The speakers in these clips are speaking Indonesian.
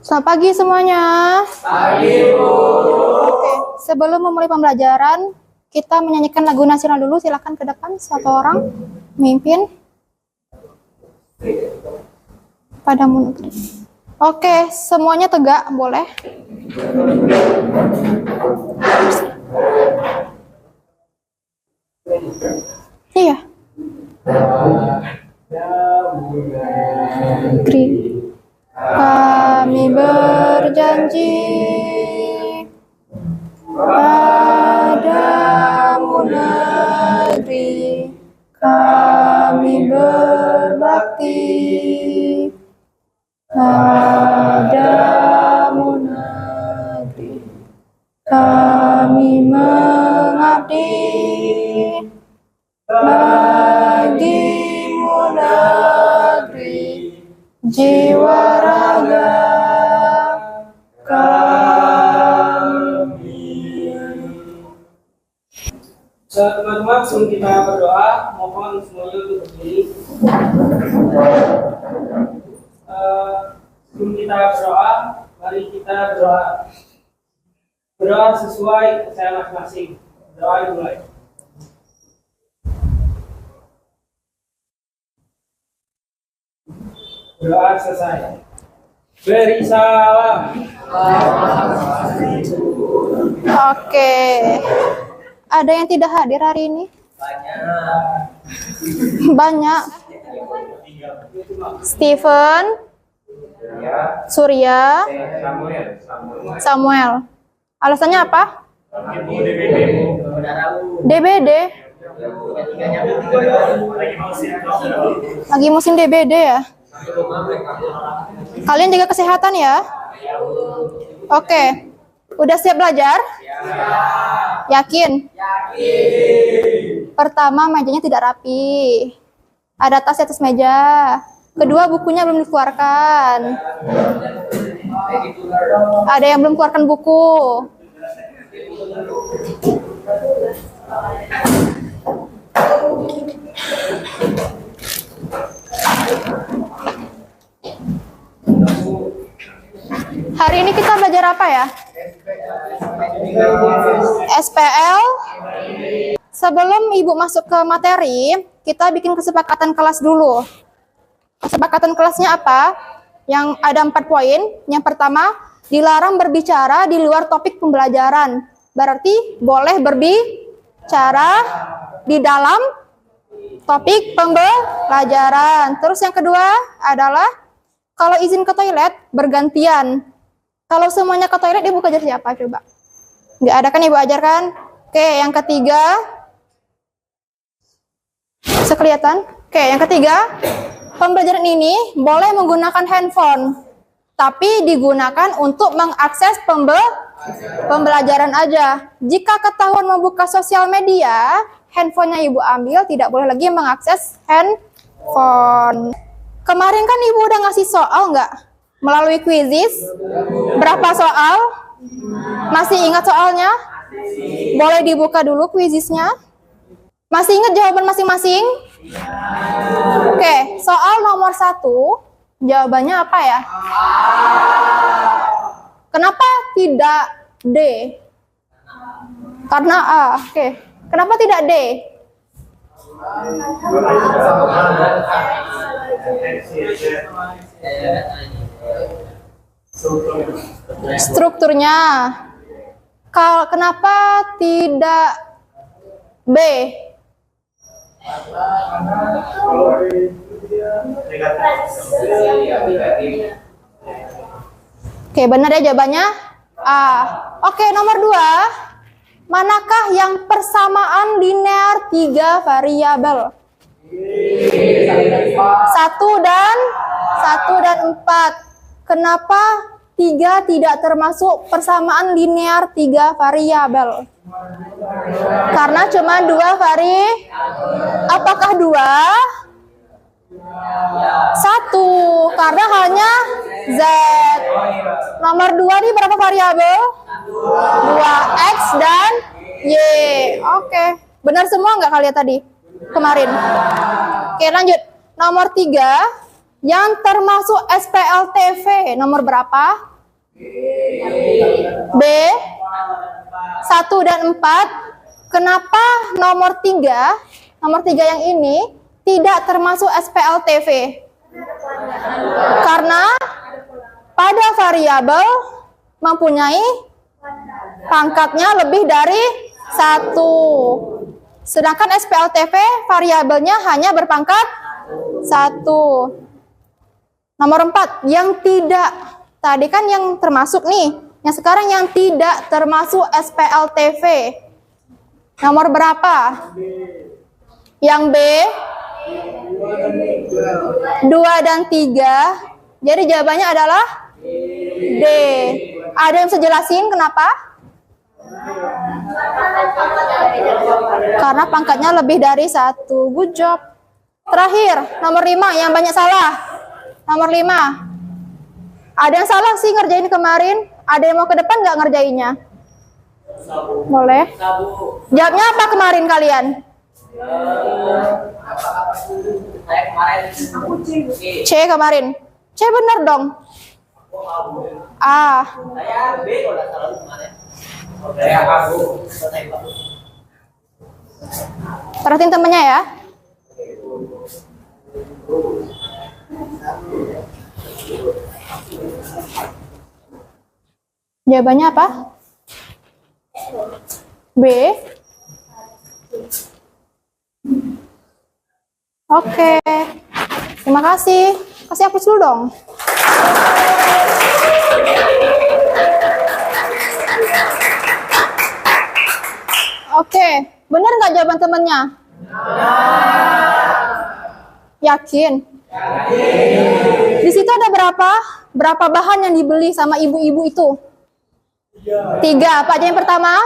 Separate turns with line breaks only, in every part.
Selamat pagi semuanya.
Pagi, Bu.
Oke, sebelum memulai pembelajaran, kita menyanyikan lagu nasional dulu. Silakan ke depan, satu orang memimpin. Padamu negeri. Oke, semuanya tegak, boleh. Iya. Negeri. Kami berjanji padamu negeri, kami berbakti padamu negeri, kami mengabdi bagimu negeri, jiwa raga kami.
Teman-teman, sebelum kita berdoa, mohon semuanya untuk berdiri. Sebelum kita berdoa, mari kita berdoa. Berdoa sesuai saya masing-masing. Doa dimulai. Doa selesai. Beri salam.
Oke. Ada yang tidak hadir hari ini? Banyak. Steven, Surya, Samuel. Alasannya apa? DBD. Lagi musim DBD ya? Kalian jaga kesehatan ya? Oke. Udah siap belajar? Yakin? Pertama, mejanya tidak rapi. Ada tas di atas meja. Kedua, bukunya belum dikeluarkan. Ada yang belum keluarkan buku. Hari ini kita belajar apa ya? SPL. Sebelum Ibu masuk ke materi, kita bikin kesepakatan kelas dulu. Kesepakatan kelasnya apa? Yang ada 4 poin. Yang pertama, dilarang berbicara di luar topik pembelajaran. Berarti boleh berbicara di dalam topik pembelajaran. Terus yang kedua adalah kalau izin ke toilet bergantian. Kalau semuanya ke toilet, Ibu kejar siapa coba? Nggak ada kan Ibu ajarkan? Oke, yang ketiga. Bisa kelihatan? Oke, yang ketiga. Pembelajaran ini boleh menggunakan handphone. Tapi digunakan untuk mengakses pembelajaran aja. Jika ketahuan membuka sosial media, handphonenya Ibu ambil, tidak boleh lagi mengakses handphone. Kemarin kan Ibu udah ngasih soal nggak? Melalui quizzes. Berapa soal? Masih ingat soalnya? Boleh dibuka dulu quizzesnya. Masih ingat jawaban masing-masing? Oke, soal nomor 1, jawabannya apa ya? Kenapa tidak D? Karena A. Oke, kenapa tidak D? Strukturnya. Kenapa tidak B? Oke, benar ya jawabannya A. Oke, nomor 2. Manakah yang persamaan linear 3 variabel? 1 dan 4. Kenapa 3 tidak termasuk persamaan linear 3 variabel? Karena cuma 2 Apakah 2? 1. Karena hanya Z. Nomor 2 ini berapa variabel? 2, X dan Y. Oke. Benar semua nggak kalian tadi? Kemarin. Oke, lanjut. Nomor 3. Yang termasuk SPLTV nomor berapa? B. 1 dan 4. Kenapa nomor 3 yang ini tidak termasuk SPLTV? Karena pada variabel mempunyai pangkatnya lebih dari 1. Sedangkan SPLTV variabelnya hanya berpangkat 1. Nomor 4, yang tidak. Tadi kan yang termasuk nih. Yang sekarang yang tidak termasuk SPLTV. Nomor berapa? Yang B. 2 dan 3. Jadi jawabannya adalah D. Ada yang bisa jelasin kenapa? Karena pangkatnya lebih dari 1. Good job. Terakhir, nomor 5 yang banyak salah. Nomor 5. Ada yang salah sih ngerjain kemarin? Ada yang mau ke depan nggak ngerjainnya? Boleh. Jawabnya apa kemarin kalian?
Saya kemarin
C kemarin. C bener dong. A.
saya B kalau nggak salah kemarin. Saya aku.
Perhatiin temennya ya. Jawabannya apa? B. Oke. Terima kasih. Kasih hapus dulu dong. Oke. Benar nggak jawaban temennya? Yakin? Di situ ada berapa? Berapa bahan yang dibeli sama ibu-ibu itu? 3. Apa aja yang pertama?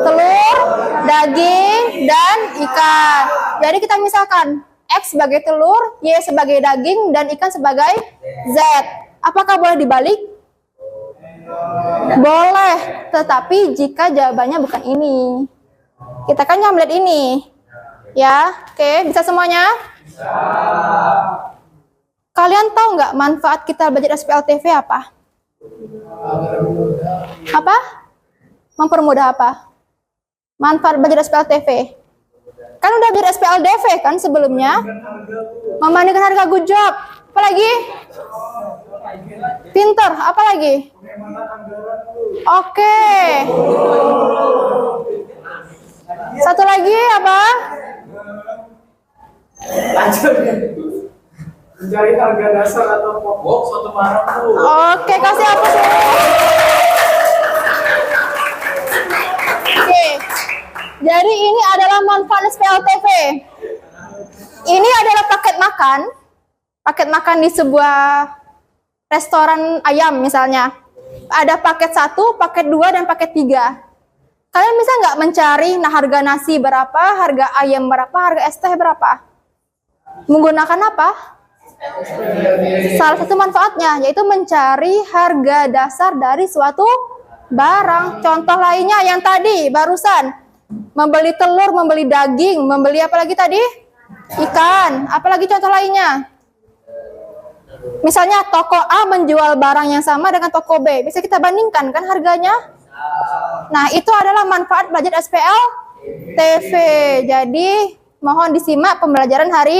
Telur, daging, dan ikan. Jadi kita misalkan X sebagai telur, Y sebagai daging, dan ikan sebagai Z. Apakah boleh dibalik? Boleh, tetapi jika jawabannya bukan ini. Kita kan yang melihat ini. Ya, oke, bisa semuanya? Kalian tahu nggak manfaat kita belajar SPLTV apa? Apa? Mempermudah apa? Manfaat belajar SPLTV. Kan udah belajar SPLDV kan sebelumnya? Membandingkan harga. Good job. Apa lagi? Pinter. Apa lagi? Oke. Satu lagi apa?
Mencari harga dasar atau pokok suatu barang tuh.
Oke, kasih hapus dulu. Oke. Jadi ini adalah manfaat SPLTV. Ini adalah paket makan. Paket makan di sebuah restoran ayam misalnya. Ada paket 1, paket 2, dan paket 3. Kalian bisa nggak mencari harga nasi berapa, harga ayam berapa, harga es teh berapa? Menggunakan apa? Salah satu manfaatnya yaitu mencari harga dasar dari suatu barang. Contoh lainnya yang tadi barusan, membeli telur, membeli daging, membeli apa lagi tadi? Ikan. Apalagi contoh lainnya? Misalnya toko A menjual barang yang sama dengan toko B, bisa kita bandingkan kan harganya? Nah, itu adalah manfaat belajar SPLTV. Jadi mohon disimak pembelajaran hari.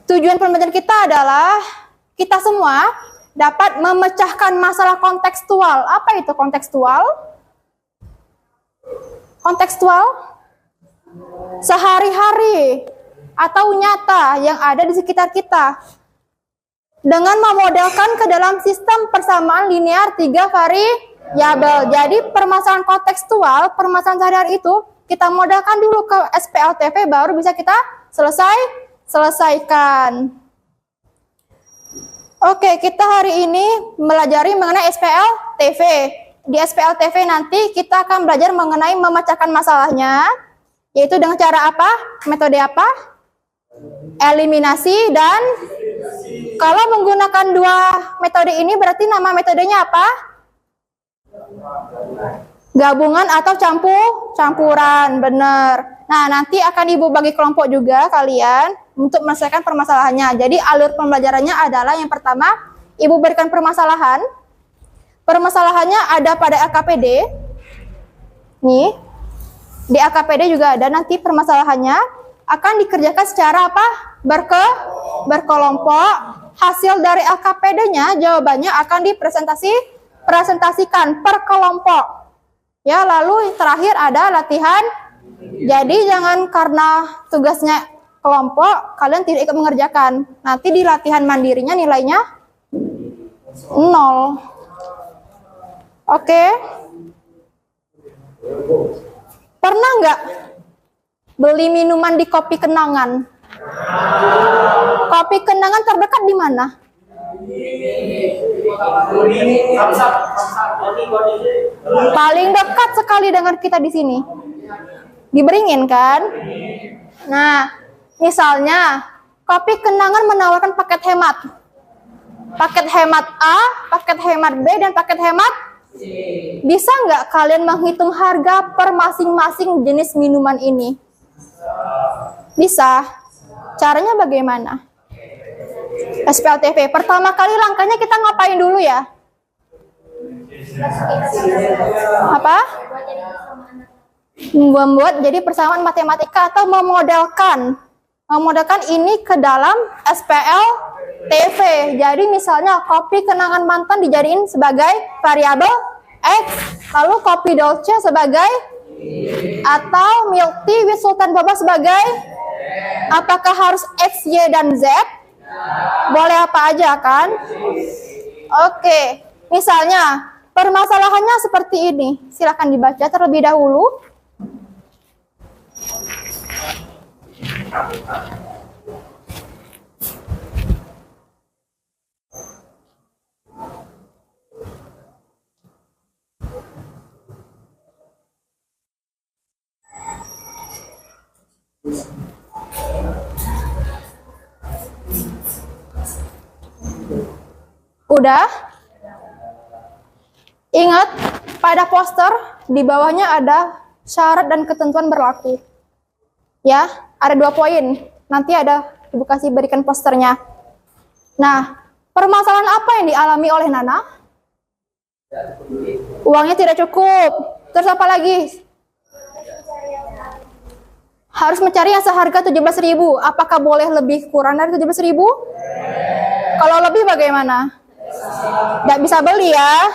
Tujuan pembelajaran kita adalah kita semua dapat memecahkan masalah kontekstual. Apa itu kontekstual? Kontekstual sehari-hari atau nyata yang ada di sekitar kita dengan memodelkan ke dalam sistem persamaan linear 3 variabel. Jadi permasalahan kontekstual, permasalahan sehari-hari itu kita modelkan dulu ke SPLTV, baru bisa kita selesaikan. Oke, kita hari ini melajari mengenai SPLTV. Di SPLTV nanti kita akan belajar mengenai memecahkan masalahnya, yaitu dengan cara apa? Metode apa? Eliminasi. Dan kalau menggunakan 2 metode ini berarti nama metodenya apa? Gabungan atau campuran, benar. Nah, nanti akan Ibu bagi kelompok juga kalian untuk menyelesaikan permasalahannya. Jadi alur pembelajarannya adalah yang pertama Ibu berikan permasalahan. Permasalahannya ada pada AKPD. Nih, di AKPD juga ada nanti permasalahannya akan dikerjakan secara apa? Berkelompok. Hasil dari AKPD-nya jawabannya akan presentasikan per kelompok. Ya, lalu terakhir ada latihan. Jadi jangan karena tugasnya kelompok kalian tidak ikut mengerjakan. Nanti di latihan mandirinya nilainya 0. Oke. Pernah nggak beli minuman di Kopi Kenangan? Kopi Kenangan terdekat di mana? Paling dekat sekali dengan kita di sini. Di Beringin kan? Nah, misalnya Kopi Kenangan menawarkan paket hemat. Paket hemat A, paket hemat B, dan paket hemat C. Bisa nggak kalian menghitung harga per masing-masing jenis minuman ini? Bisa. Caranya bagaimana? SPLTV. Pertama kali langkahnya kita ngapain dulu ya? Apa? Membuat jadi persamaan matematika atau memodelkan ini ke dalam SPLTV. Jadi misalnya Kopi Kenangan Mantan dijadiin sebagai variabel X, lalu Kopi Dolce sebagai, atau Milk Tea with Sultan Boba sebagai, apakah harus X, Y, dan Z? Boleh apa aja kan? Oke, misalnya permasalahannya seperti ini. Silakan dibaca terlebih dahulu. Udah? Ingat, pada poster di bawahnya ada syarat dan ketentuan berlaku. Ya, ada 2 poin. Nanti ada Ibu kasih berikan posternya. Nah, permasalahan apa yang dialami oleh Nana? Uangnya tidak cukup. Terus apa lagi? Harus mencari yang seharga 17.000. Apakah boleh lebih kurang dari 17.000? Kalau lebih bagaimana? Tidak bisa beli ya.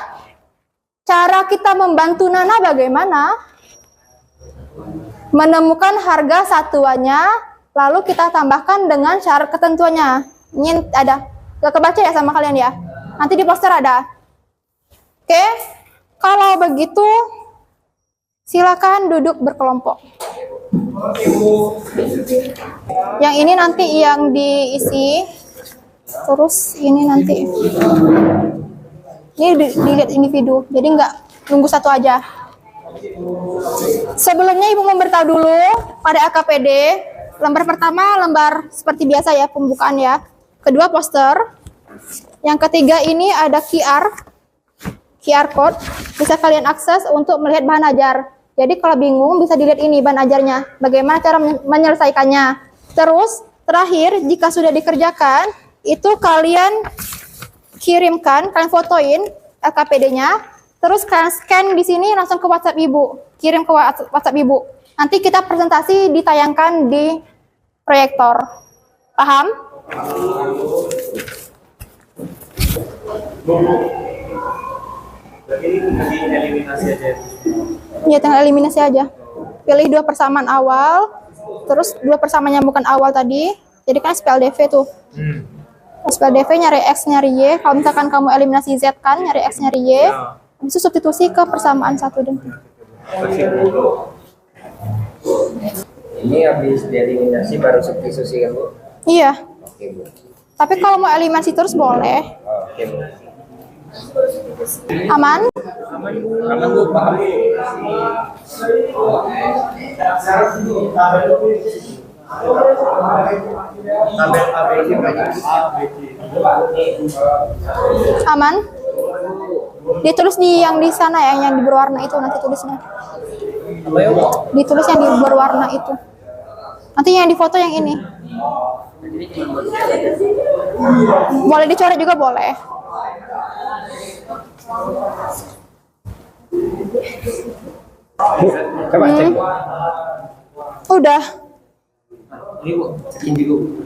Cara kita membantu Nana bagaimana? Menemukan harga satuannya, lalu kita tambahkan dengan syarat ketentuannya. Ini ada. Gak kebaca ya sama kalian ya? Nanti di poster ada. Oke? Kalau begitu, silakan duduk berkelompok. Yang ini nanti yang diisi. Terus ini nanti. Ini dilihat individu, jadi nggak nunggu satu aja. Sebelumnya Ibu memberitahu dulu pada AKPD, lembar pertama lembar seperti biasa ya, pembukaan ya. Kedua poster. Yang ketiga ini ada QR code, bisa kalian akses untuk melihat bahan ajar. Jadi kalau bingung bisa dilihat ini bahan ajarnya, bagaimana cara menyelesaikannya. Terus terakhir jika sudah dikerjakan, itu kalian kirimkan, kalian fotoin LKPD-nya, terus kalian scan di sini langsung ke WhatsApp Ibu, kirim ke WhatsApp Ibu. Nanti kita presentasi ditayangkan di proyektor. Paham?
Ini eliminasi aja.
Ya, tinggal eliminasi aja. Pilih 2 persamaan awal, terus 2 persamaan yang bukan awal tadi. Jadi kan SPLDV tuh. SPLDV nyari X, nyari Y. Kalau misalkan kamu eliminasi Z kan, nyari X, nyari Y. Habis itu substitusi ke persamaan 1 dan 3.
Ini habis dieliminasi baru substitusi kan, Bu?
Iya.
Oke, Bu.
Tapi kalau mau eliminasi terus boleh.
Oke, Bu.
Aman?
Aman, Bu, paham.
Aman? Ditulis di yang di sana ya, yang di berwarna itu nanti tulisnya. Ditulis yang di berwarna itu. Nanti yang difoto yang ini. Boleh dicoret juga boleh.
Bu, coba cek Bu.
Udah.
Ini Bu, cekin dulu.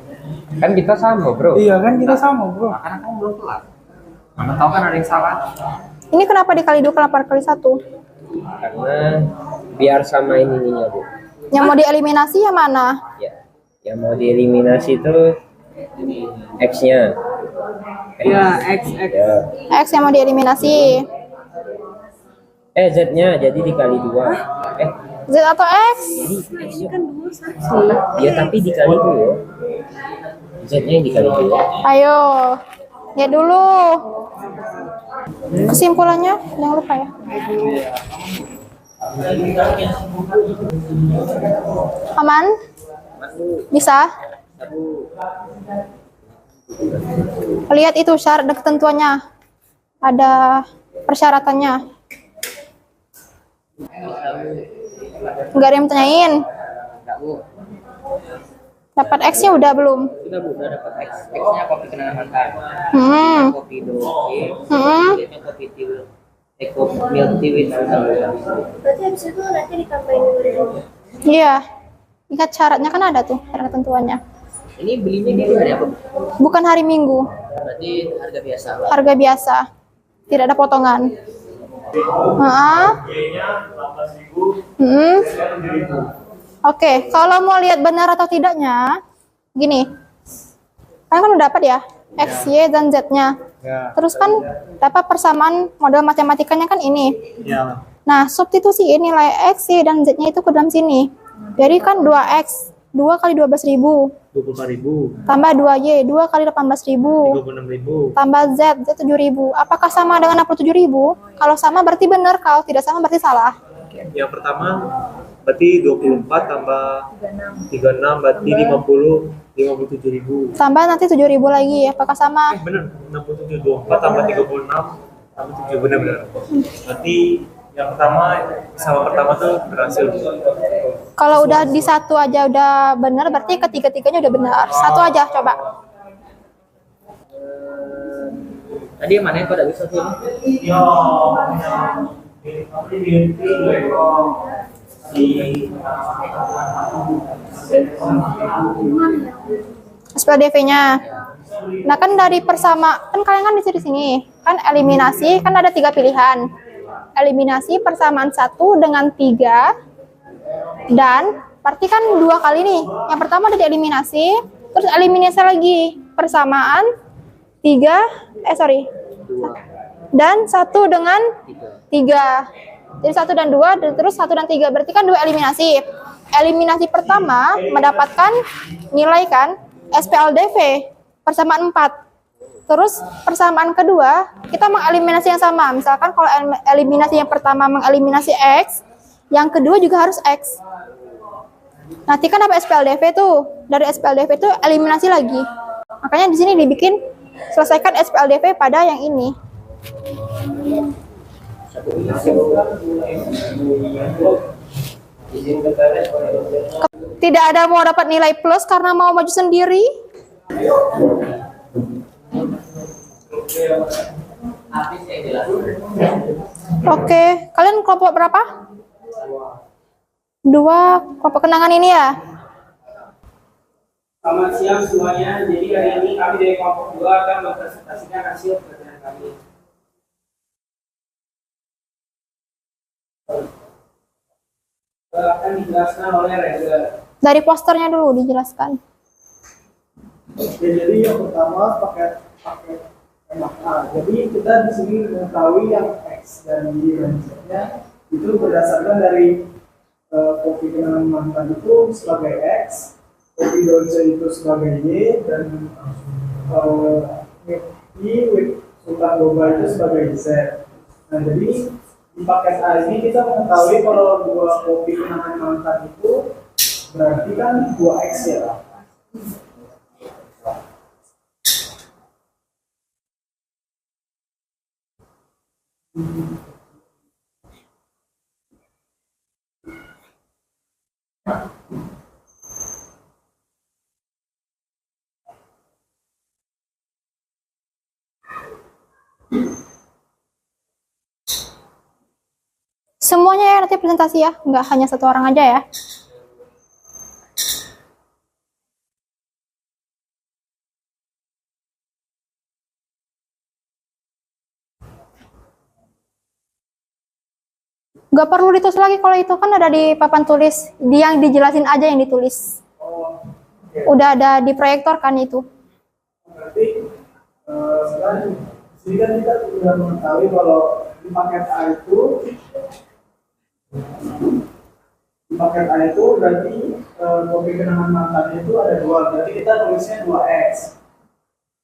Kan kita sama bro.
Iya kan kita sama bro.
Karena kamu belum kelar. Mama tahu kan ada yang salah.
Ini kenapa dikali 2 kenapa kali 1?
Karena biar sama ininya Bu.
Yang mau dieliminasi yang mana?
Ya, yang mau dieliminasi itu X-nya.
Iya, X.
Ya.
X yang mau dieliminasi.
Z-nya jadi dikali 2.
Z atau X?
Ini kan 2 ya tapi dikali 2. Z-nya yang dikali 2.
Ayo. Lihat dulu. Kesimpulannya jangan lupa ya. Aman? Bisa? Lihat itu syarat dan ketentuannya. Ada persyaratannya. Enggak ada yang tanyain.
Enggak Bu.
Dapat X-nya udah belum?
Sudah Bu, udah dapat X. X-nya kopi kenangan mantan. Kopi doke. Z-nya kopi tea. Kopi milk tea with
Berarti habis itu nanti ditambahin dulu.
Iya. Ingat syaratnya kan ada tuh, syarat ketentuannya.
Ini belinya di hari apa?
Bukan hari Minggu,
Berarti harga biasa.
harga biasa. Tidak ada potongan. Oke, kalau mau lihat benar atau tidaknya, gini. Kalian kan udah dapat ya, X, Y, dan Z-nya.
Ya.
Terus kan dapat persamaan model matematikanya kan ini.
Ya.
Nah, substitusi nilai X, Y, dan Z-nya itu ke dalam sini. Jadi kan 2X, 2 kali 12.000.
24.000,
Tambah 2Y, 2 kali 18.000.
36.000.
Tambah Z, Z 7.000. Apakah sama dengan 67.000? Kalau sama berarti benar, kalau tidak sama berarti salah.
Yang pertama berarti 24 tambah 36 berarti 57.000.
Tambah nanti 7.000 lagi, apakah sama?
Bener, 67, 24 tambah 36 tambah 7, bener. Berarti yang pertama sama pertama tuh berhasil.
Kalau udah di satu aja udah benar, berarti ketiga-tiganya udah benar. Satu aja, coba.
Tadi yang mana yang kau tidak bisa tuh? SPLDV-nya. Nah kan dari kan kalian kan di sini kan eliminasi kan ada 3 pilihan. Eliminasi persamaan 1 dengan 3 dan berarti kan 2 kali nih. Yang pertama ada eliminasi, terus eliminasi lagi persamaan 3 dan 1 dengan 3. Jadi 1 dan 2 terus 1 dan 3 berarti kan 2 eliminasi. Eliminasi pertama mendapatkan nilai kan SPLDV persamaan 4. Terus persamaan kedua kita mengeliminasi yang sama. Misalkan kalau eliminasi yang pertama mengeliminasi X, yang kedua juga harus X. Nanti kan dapat SPLDV tuh. Dari SPLDV itu eliminasi lagi. Makanya di sini dibikin selesaikan SPLDV pada yang ini. Tidak ada mau dapat nilai plus karena mau maju sendiri. Oke, kalian kelompok berapa? 2 kelompok kenangan ini ya?
Selamat siang semuanya. Jadi hari ini kami dari kelompok 2 akan mempresentasikan hasil pekerjaan kami. Akan dijelaskan oleh Reza.
Dari posternya dulu dijelaskan.
Jadi yang pertama pakai MA. Jadi kita di sini mengetahui yang X dan Y dan Z-nya itu berdasarkan dari kopi kenangan mantan itu sebagai X, kopi dolce itu sebagai Y, dan Y with sultan boba itu sebagai Z. Nah jadi di paket A ini kita mengetahui kalau 2 kopi kenangan mantan itu berarti kan 2X ya.
Semuanya ya nanti presentasi ya, nggak hanya satu orang aja ya. Nggak perlu ditulis lagi kalau itu kan ada di papan tulis, yang dijelasin aja yang ditulis.
Oh, oke.
Udah ada di proyektor kan itu.
Berarti sekarang di sini kan kita sudah mengetahui kalau di paket A itu berarti kopi kenangan mantannya itu ada dua, berarti kita tulisnya 2x.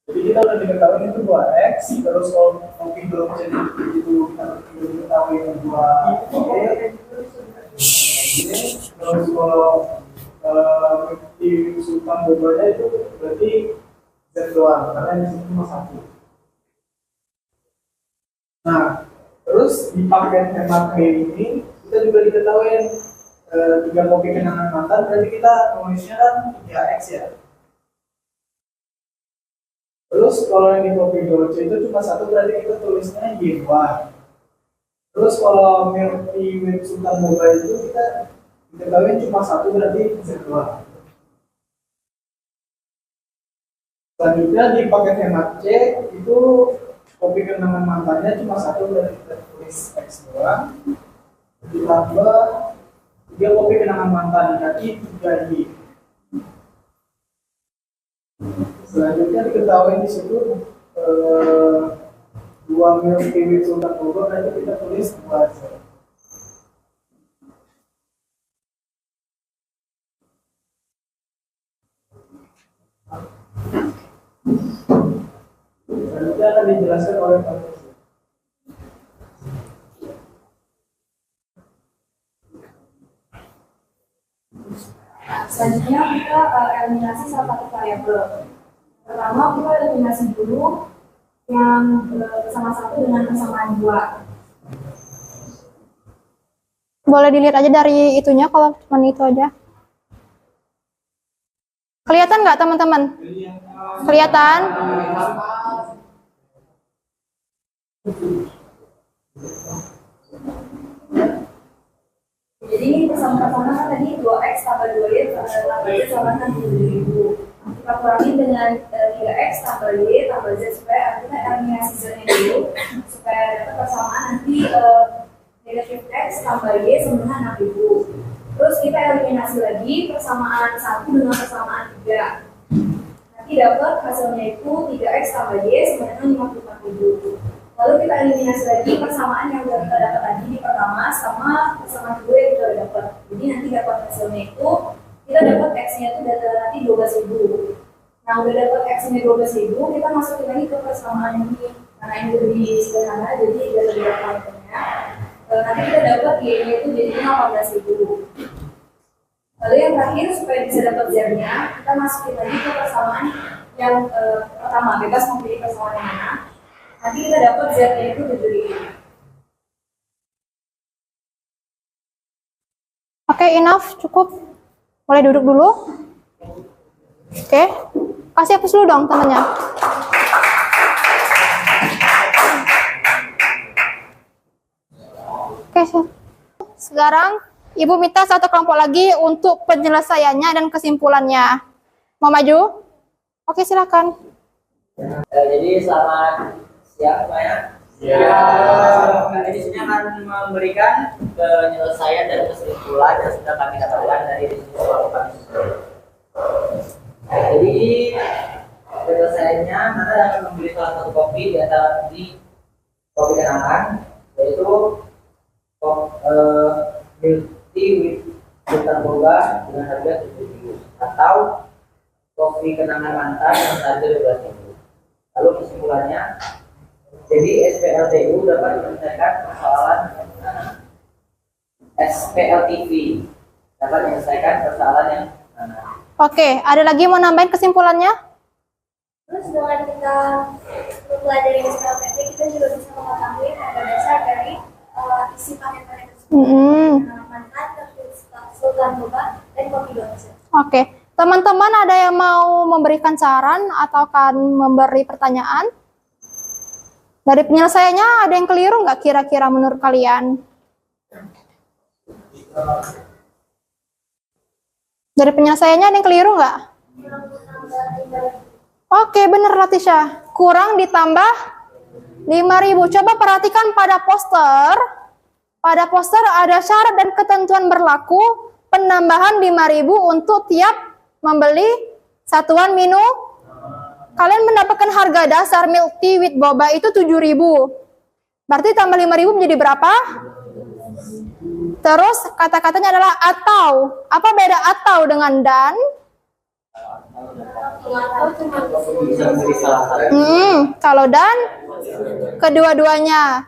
Jadi kita udah diketahui itu 2x, terus kalau kopi blockchain itu kita diketahui itu 2y. Terus kalau di sultan berbeda itu berarti z doang, karena di sini cuma satu. Nah, terus di paket hemat B ini kita juga diketahui 3 kopi kenangan mantan, berarti kita nulisnya kan 3x ya. Terus kalau yang di kopi Dolce itu cuma satu, berarti kita tulisnya Y1. Terus kalau Milky Way Sultan Boba itu kita diketahui cuma satu, berarti Z2. Selanjutnya di paket hemat C itu kopi kenangan mantannya cuma satu, berarti kita tulis X doang. Ditambah 3 kopi kenangan mantan, jadi 3Y. Selanjutnya diketahui di situ 2 Milky Way Sultan Boba, berarti kita tulis 2Z. Selanjutnya akan dijelaskan oleh Pak Yusuf.
Selanjutnya kita eliminasi salah satu variabel. Pertama kita eliminasi dulu yang bersama satu dengan persamaan 2.
Boleh dilihat aja dari itunya kalau cuma itu aja. Kelihatan nggak teman-teman? Kelihatan?
Jadi ini persamaan kan tadi 2x tambah 2y tambah z sama kan 7.000. Kita kurangin dengan 3x tambah y tambah z supaya kita eliminasi z-nya dulu supaya dapat persamaan nanti negatif x tambah y sama 6.000. Terus kita eliminasi lagi persamaan 1 dengan persamaan 3. Nanti dapat hasilnya itu 3x tambah y sama dengan 54.000. Lalu kita eliminasi lagi persamaan yang sudah kita dapat tadi di pertama sama persamaan kedua yang kita dapat. Jadi nanti dapat hasilnya itu kita dapat x-nya itu data nanti 12.000. Nah udah dapat x-nya 12.000, kita masukin lagi ke persamaan ini karena ini lebih sederhana jadi udah lebih gampangnya. Nanti kita dapat y-nya itu jadi 18.000. Lalu yang terakhir supaya bisa dapat z-nya kita masukin lagi ke persamaan yang pertama, bebas memilih persamaan yang mana. Nanti kita dapat z-nya itu 7.000.
Oke, enough, cukup. Boleh duduk dulu. Oke, kasih hapus dulu dong temannya. Oke, sekarang Ibu minta satu kelompok lagi untuk penyelesaiannya dan kesimpulannya. Mau maju? Oke, silakan.
Jadi selamat siang semuanya.
Ya.
Nah, di sini akan memberikan penyelesaian dan kesimpulan yang sudah kami dapatkan dari diskusi kami. Jadi penyelesaiannya nanti akan membeli salah satu kopi di antara kopi kenangan, yaitu Milky Way Sultan Boba dengan harga 7.000 atau kopi kenangan mantan dengan harga 12.000. Lalu kesimpulannya, jadi SPLTU dapat menyelesaikan persoalan SPLTV dapat menyelesaikan persoalan yang
Oke, ada lagi mau nambahin kesimpulannya?
Terus dengan kita mempelajari SPLTP, kita juga bisa mengetahui pada dasar dari isi paket-paket tersebut. Mantan, Sultan Boba, dan kopi Dolce.
Oke, teman-teman ada yang mau memberikan saran atau akan memberi pertanyaan? Dari penyelesaiannya ada yang keliru nggak kira-kira menurut kalian? Dari penyelesaiannya ada yang keliru nggak? Oke, bener Latisha. Kurang ditambah 5.000. Coba perhatikan pada poster. Pada poster ada syarat dan ketentuan berlaku penambahan 5.000 untuk tiap membeli satuan minum. Kalian mendapatkan harga dasar milk tea with boba itu 7.000. Berarti tambah 5.000 menjadi berapa? Terus kata-katanya adalah atau. Apa beda atau dengan dan? Kalau dan kedua-duanya.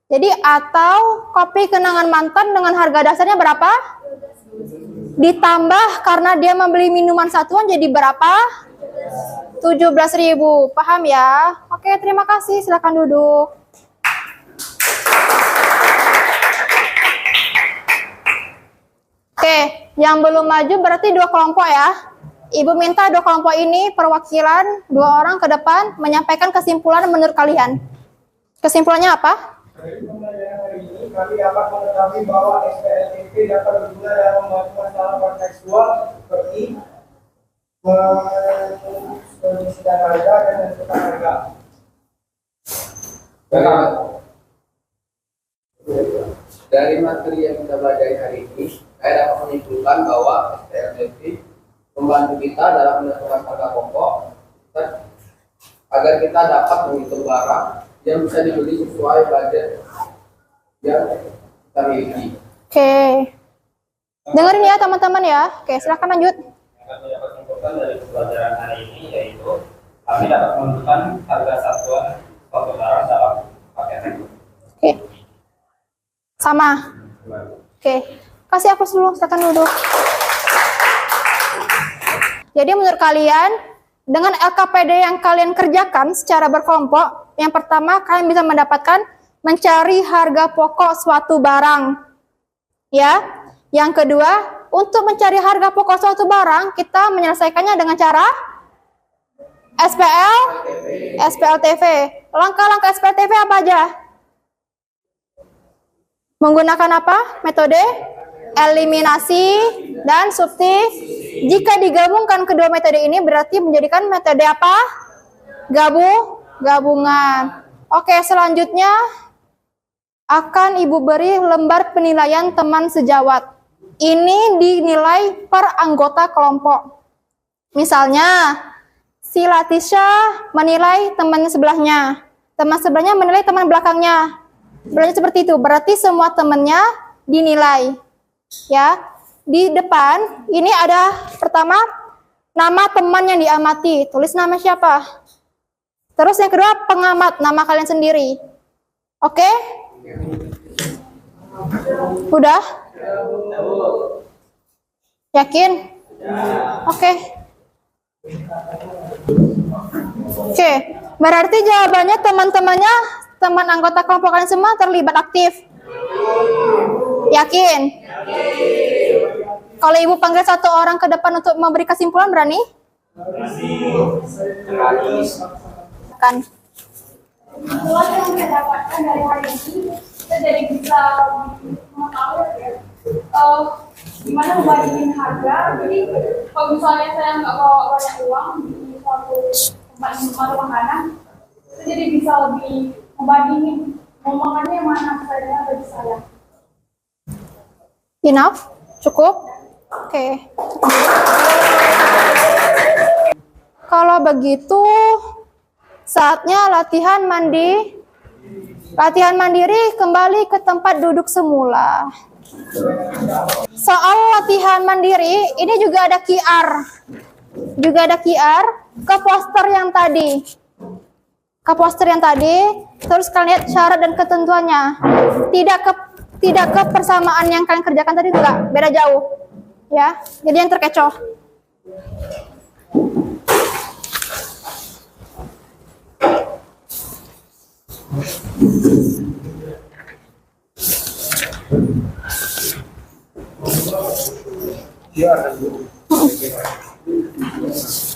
Jadi atau kopi kenangan mantan dengan harga dasarnya berapa? Ditambah karena dia membeli minuman satuan jadi berapa? 17.000. Paham ya? Oke, terima kasih. Silakan duduk. Oke, yang belum maju berarti 2 kelompok ya. Ibu minta 2 kelompok ini perwakilan 2 orang ke depan menyampaikan kesimpulan menurut kalian. Kesimpulannya apa?
Dari pembelajaran hari ini, kami dapat mengetahui bahwa SPLTP dapat berguna dalam membantu masalah kontekstual seperti mengkondisikan harga dan menentukan harga.
Dari materi yang kita pelajari hari ini, saya dapat menyimpulkan bahwa SPLTP membantu kita dalam menentukan harga pokok agar kita dapat menghitung barang yang bisa dibeli sesuai budget yang kita miliki.
Oke. Dengerin ya teman-teman ya. Oke, silakan lanjut.
Yang kami dapat simpulkan dari pembelajaran hari ini yaitu kami dapat menentukan harga satuan suatu barang dalam paketan.
Oke. Sama. Oke. Kasih aku dulu, silakan duduk. Jadi menurut kalian, dengan LKPD yang kalian kerjakan secara berkelompok, yang pertama kalian bisa mendapatkan mencari harga pokok suatu barang. Ya. Yang kedua, untuk mencari harga pokok suatu barang, kita menyelesaikannya dengan cara SPLTV. Langkah-langkah SPLTV apa aja? Menggunakan apa? Metode eliminasi dan substitusi. Jika digabungkan kedua metode ini berarti menjadikan metode apa? Gabungan. Oke, selanjutnya akan Ibu beri lembar penilaian teman sejawat. Ini dinilai per anggota kelompok. Misalnya, si Latisha menilai teman sebelahnya. Teman sebelahnya menilai teman belakangnya. Berarti seperti itu. Berarti semua temannya dinilai. Ya, di depan ini ada pertama nama teman yang diamati. Tulis nama siapa. Terus yang kedua pengamat, nama kalian sendiri. Oke? Udah? Yakin? Oke. Oke, berarti jawabannya teman-temannya, teman anggota kelompok kalian semua terlibat aktif. Yakin? Kalau Ibu panggil satu orang ke depan untuk memberi kesimpulan, berani? Kan.
Kesimpulan yang kita dapatkan dari hari ini, kita jadi bisa mengetahui gimana membandingin harga. Jadi kalau misalnya saya nggak bawa banyak uang di suatu tempat atau makanan, kita jadi bisa lebih membandingin mau makannya yang mana saja bagi saya.
Enough? Cukup? Oke. Kalau begitu, saatnya latihan mandi. Latihan mandiri kembali ke tempat duduk semula. Soal latihan mandiri, ini juga ada QR. Ke poster yang tadi. Terus kalian lihat syarat dan ketentuannya. Tidak ke persamaan yang kalian kerjakan tadi, enggak, beda jauh. Ya, jadi yang terkecoh.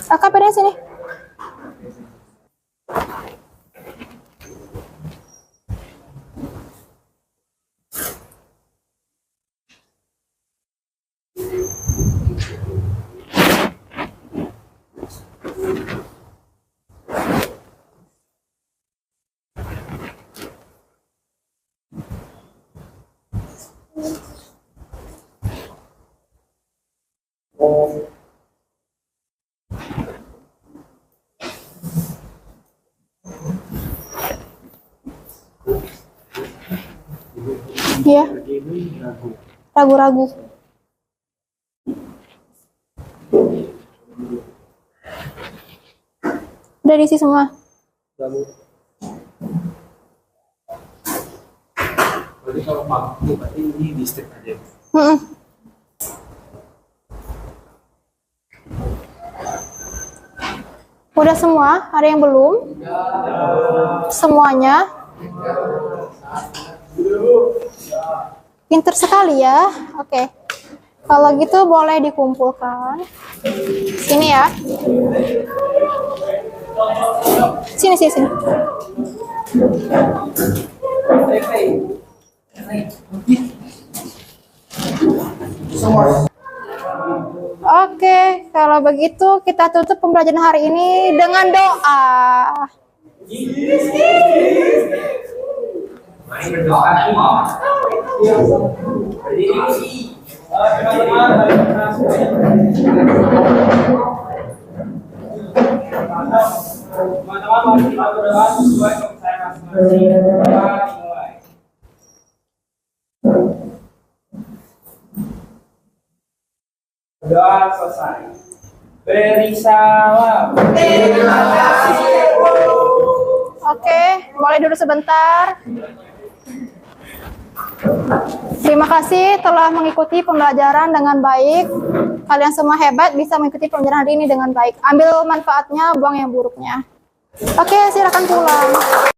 AKPD sini. Iya. Ragu-ragu. Udah diisi semua.
Berarti kalau mampu, berarti ini di step aja.
Mm-mm. Udah semua? Ada yang belum? Semuanya? Pinter sekali ya. Oke. Kalau gitu boleh dikumpulkan. Sini ya. Sini, sini, sini. Oke, kalau begitu kita tutup pembelajaran hari ini dengan doa.
Teman-teman, mari kita berdoa sesuai kepercayaan masing-masing. Doa dimulai. Doa selesai. Beri salam.
Oke, boleh duduk sebentar. Terima kasih telah mengikuti pembelajaran dengan baik. Kalian semua hebat, bisa mengikuti pembelajaran hari ini dengan baik. Ambil manfaatnya, buang yang buruknya. Oke, silakan pulang.